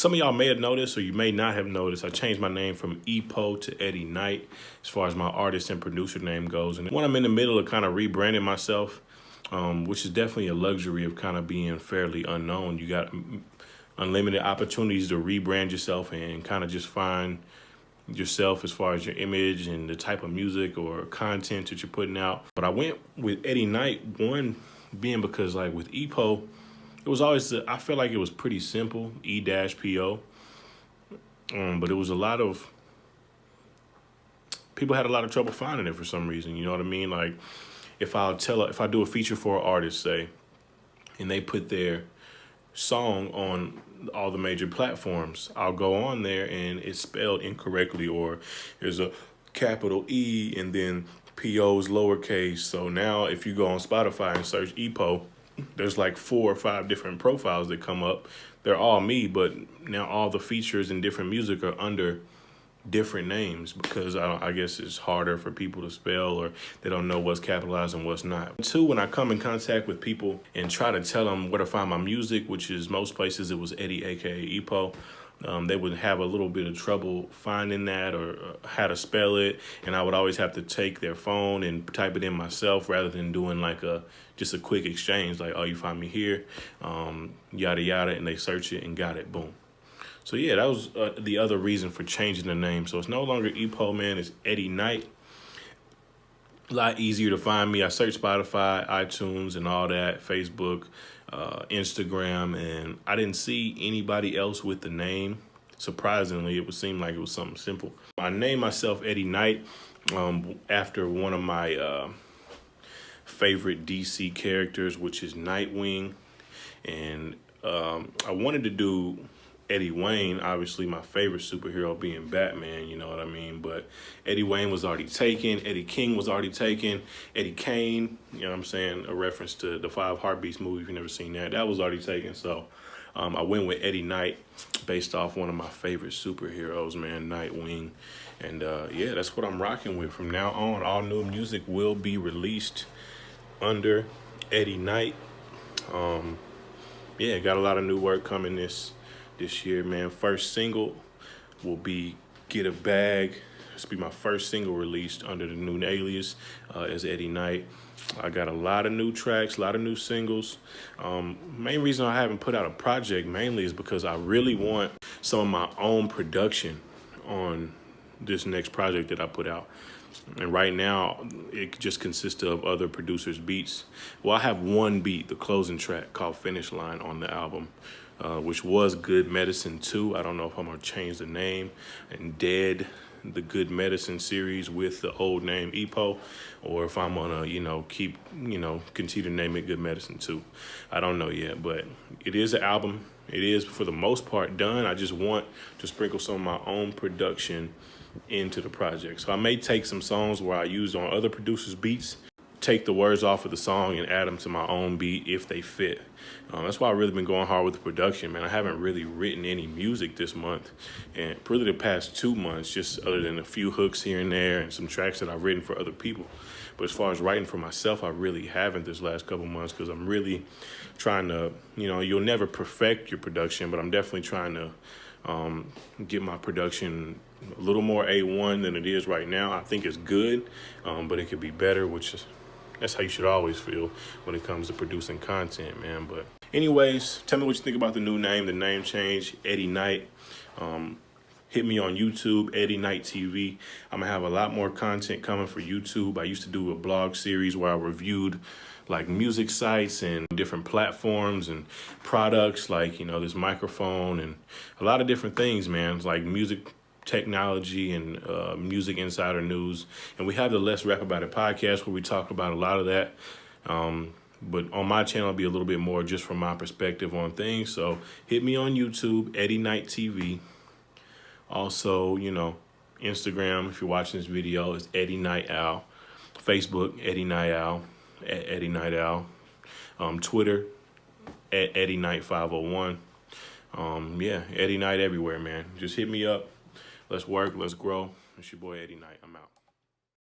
Some of y'all may have noticed, or you may not have noticed, I changed my name from Epo to Eddie Knight as far as my artist and producer name goes. And when I'm in the middle of kind of rebranding myself, which is definitely a luxury of kind of being fairly unknown, you got unlimited opportunities to rebrand yourself and kind of just find yourself as far as your image and the type of music or content that you're putting out. But I went with Eddie Knight, one being because like with Epo, it was always, I feel like it was pretty simple, E-P-O. But it was a lot of, people had a lot of trouble finding it for some reason, you know what I mean? Like if I do a feature for an artist, say, and they put their song on all the major platforms, I'll go on there and it's spelled incorrectly, or there's a capital E and then P-O's lowercase. So now if you go on Spotify and search Epo, there's like 4 or 5 different profiles that come up. They're all me, but now all the features and different music are under different names because I guess it's harder for people to spell, or they don't know what's capitalized and what's not. 2, when I come in contact with people and try to tell them where to find my music, which is most places it was Eddie, aka Epo, they would have a little bit of trouble finding that or how to spell it. And I would always have to take their phone and type it in myself rather than doing like just a quick exchange, like, oh, you find me here, yada, yada, and they search it and got it, boom. So yeah, that was the other reason for changing the name. So it's no longer Epo, man, it's Eddie Knight. A lot easier to find me. I search Spotify, iTunes, and all that, Facebook, Instagram, and I didn't see anybody else with the name. Surprisingly, it would seem like it was something simple. I named myself Eddie Knight after one of my favorite DC characters, which is Nightwing. And I wanted to do Eddie Wayne, obviously my favorite superhero being Batman, you know what I mean? But Eddie Wayne was already taken. Eddie King was already taken. Eddie Kane, you know what I'm saying? A reference to the 5 Heartbeats movie, if you've never seen that. That was already taken. So I went with Eddie Knight based off one of my favorite superheroes, man, Nightwing. And yeah, that's what I'm rocking with. From now on, all new music will be released under Eddie Knight. Yeah, got a lot of new work coming this year, man. First single will be Get a Bag. This will be my first single released under the new alias as Eddie Knight. I got a lot of new tracks, a lot of new singles. Main reason I haven't put out a project mainly is because I really want some of my own production on this next project that I put out. And right now, it just consists of other producers' beats. Well, I have one beat, the closing track called Finish Line on the album, which was Good Medicine 2. I don't know if I'm going to change the name and dead the Good Medicine series with the old name Epo, or if I'm going to, continue to name it Good Medicine 2. I don't know yet, but it is an album. It is, for the most part, done. I just want to sprinkle some of my own production into the project. So I may take some songs where I used on other producers' beats, take the words off of the song and add them to my own beat if they fit. That's why I've really been going hard with the production, man. I haven't really written any music this month, and really the past 2 months, just other than a few hooks here and there and some tracks that I've written for other people. But as far as writing for myself, I really haven't this last couple months because I'm really trying to, you'll never perfect your production, but I'm definitely trying to get my production a little more A1 than it is right now. I think it's good, but it could be better, that's how you should always feel when it comes to producing content, man. But anyways, tell me what you think about the new name, the name change, Eddie Knight. Hit me on YouTube, Eddie Knight TV. I'm gonna have a lot more content coming for YouTube. I used to do a blog series where I reviewed like music sites and different platforms and products, like, this microphone and a lot of different things, man. It's like music technology and music insider news. And we have the Let's Rap About It podcast where we talk about a lot of that. But on my channel, it'll be a little bit more just from my perspective on things. So hit me on YouTube, Eddie Knight TV. Also, Instagram, if you're watching this video, is Eddie Knight Al. Facebook, Eddie Knight Al, at Eddie Knight Al. Twitter, at Eddie Knight 501. Yeah, Eddie Knight everywhere, man. Just hit me up. Let's work, let's grow. It's your boy Eddie Knight. I'm out.